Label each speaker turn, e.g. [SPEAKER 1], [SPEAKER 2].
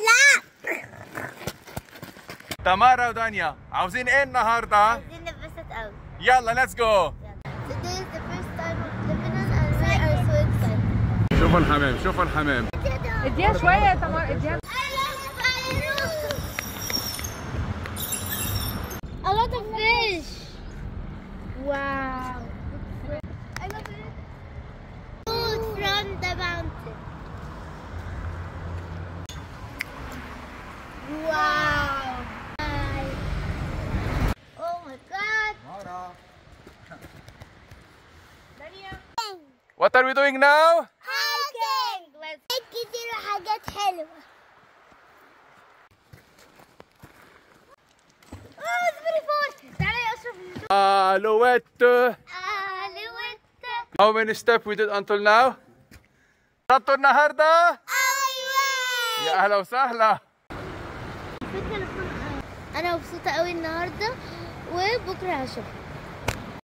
[SPEAKER 1] لا.
[SPEAKER 2] تمارا ودانيا عاوزين ايه النهارده؟
[SPEAKER 1] عايزين نتبسط قوي.
[SPEAKER 2] يلا ليتس جو.
[SPEAKER 1] Today is the first time of living and we are so excited.
[SPEAKER 2] شوفوا الحمام شوفوا الحمام.
[SPEAKER 3] اديها شويه يا تمار اديها.
[SPEAKER 1] A lot of fish. Wow. I love it. Food from the mountain. Wow. Oh my God.
[SPEAKER 2] What are we doing now?
[SPEAKER 1] Hiking. Let's كتير حاجات حلوة. Oh, it's very fun. تعالى يا أشرف.
[SPEAKER 2] Alouette.
[SPEAKER 1] Alouette.
[SPEAKER 2] How many steps we did until now? شطوا النهارده؟
[SPEAKER 1] أيوة.
[SPEAKER 2] يا أهلا وسهلا.
[SPEAKER 1] أنا مبسوطة قوي النهاردة وبكرة هشوف.